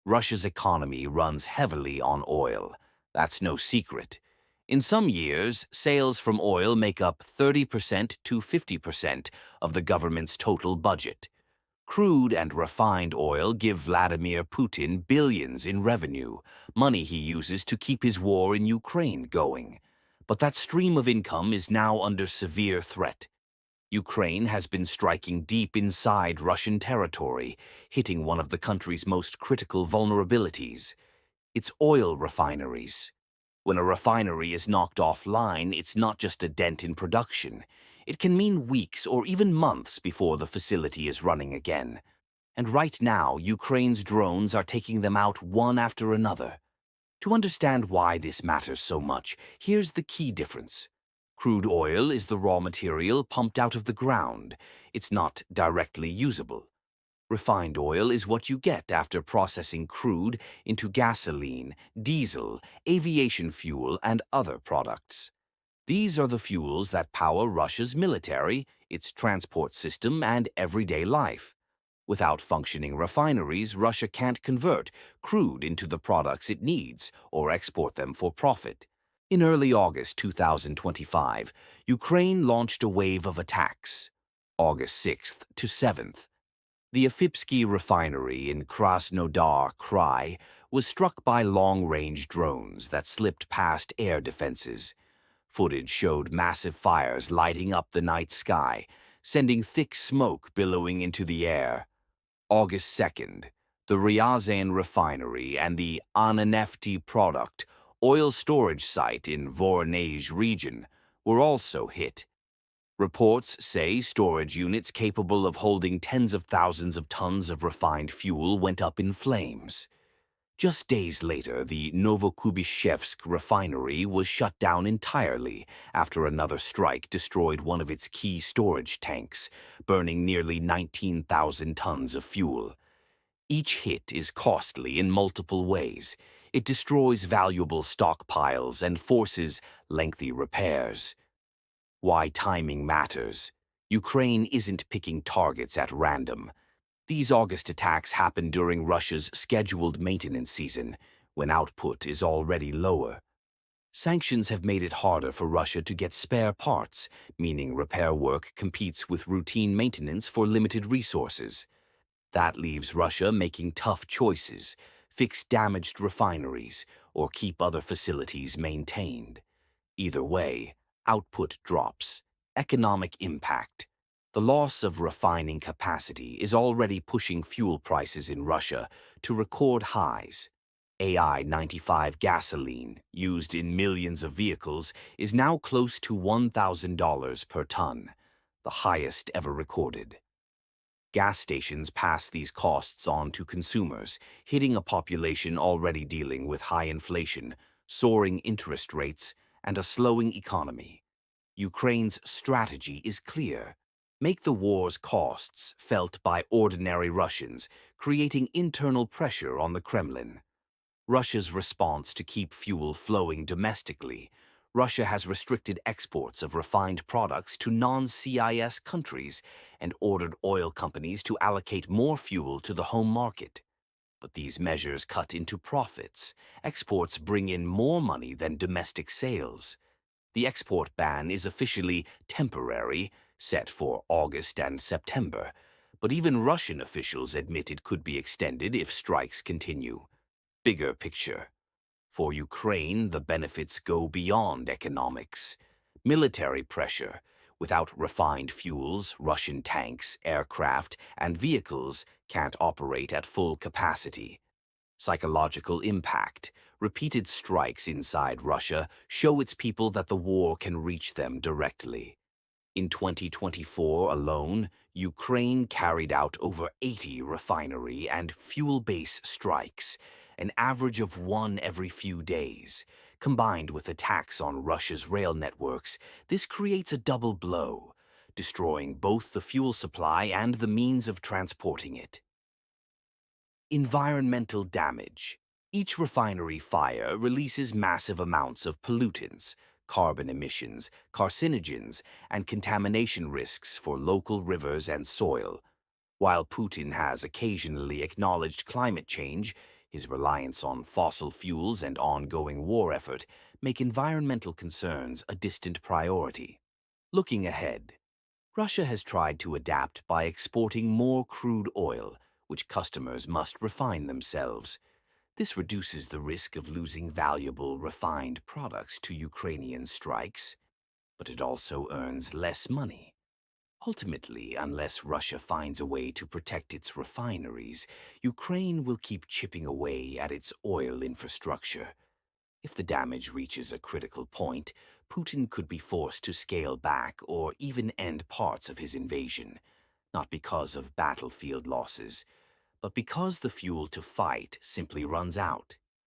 Russia's economy runs heavily on oil. That's no secret. In some years, sales from oil make up 30% to 50% of the government's total budget. Crude and refined oil give Vladimir Putin billions in revenue, money he uses to keep his war in Ukraine going. But that stream of income is now under severe threat. Ukraine has been striking deep inside Russian territory, hitting one of the country's most critical vulnerabilities: its oil refineries. When a refinery is knocked offline, it's not just a dent in production. It can mean weeks or even months before the facility is running again. And right now, Ukraine's drones are taking them out one after another. To understand why this matters so much, here's the key difference. Crude oil is the raw material pumped out of the ground. It's not directly usable. Refined oil is what you get after processing crude into gasoline, diesel, aviation fuel, and other products. These are the fuels that power Russia's military, its transport system, and everyday life. Without functioning refineries, Russia can't convert crude into the products it needs or export them for profit. In early August 2025, Ukraine launched a wave of attacks. August 6th to 7th. The Efipsky refinery in Krasnodar Krai was struck by long-range drones that slipped past air defenses. Footage showed massive fires lighting up the night sky, sending thick smoke billowing into the air. August 2nd, the Ryazan refinery and the Ananefti product oil storage site in Voronezh region were also hit. Reports say storage units capable of holding tens of thousands of tons of refined fuel went up in flames. Just days later, the Novokubishevsk refinery was shut down entirely after another strike destroyed one of its key storage tanks, burning nearly 19,000 tons of fuel. Each hit is costly in multiple ways. It destroys valuable stockpiles and forces lengthy repairs. Why timing matters. Ukraine isn't picking targets at random. These August attacks happen during Russia's scheduled maintenance season, when output is already lower. Sanctions have made it harder for Russia to get spare parts, meaning repair work competes with routine maintenance for limited resources. That leaves Russia making tough choices: fix damaged refineries or keep other facilities maintained. Either way, output drops. Economic impact. The loss of refining capacity is already pushing fuel prices in Russia to record highs. AI 95 gasoline, used in millions of vehicles, is now close to $1,000 per ton, the highest ever recorded. Gas stations pass these costs on to consumers, hitting a population already dealing with high inflation, soaring interest rates, and a slowing economy. Ukraine's strategy is clear: make the war's costs felt by ordinary Russians, creating internal pressure on the Kremlin. Russia's response to keep fuel flowing domestically. Russia has restricted exports of refined products to non-CIS countries and ordered oil companies to allocate more fuel to the home market. But these measures cut into profits. Exports bring in more money than domestic sales. The export ban is officially temporary, set for August and September, but even Russian officials admit it could be extended if strikes continue. Bigger picture. For Ukraine, the benefits go beyond economics. Military pressure. Without refined fuels, Russian tanks, aircraft, and vehicles can't operate at full capacity. Psychological impact. Repeated strikes inside Russia show its people that the war can reach them directly. In 2024 alone, Ukraine carried out over 80 refinery and fuel base strikes, an average of one every few days. Combined with attacks on Russia's rail networks, this creates a double blow, destroying both the fuel supply and the means of transporting it. Environmental damage. Each refinery fire releases massive amounts of pollutants, carbon emissions, carcinogens, and contamination risks for local rivers and soil. While Putin has occasionally acknowledged climate change, His reliance on fossil fuels and ongoing war effort make environmental concerns a distant priority. Looking ahead, Russia has tried to adapt by exporting more crude oil, which customers must refine themselves. This reduces the risk of losing valuable, refined products to Ukrainian strikes, but it also earns less money. Ultimately, unless Russia finds a way to protect its refineries, Ukraine will keep chipping away at its oil infrastructure. If the damage reaches a critical point, Putin could be forced to scale back or even end parts of his invasion, not because of battlefield losses, but because the fuel to fight simply runs out.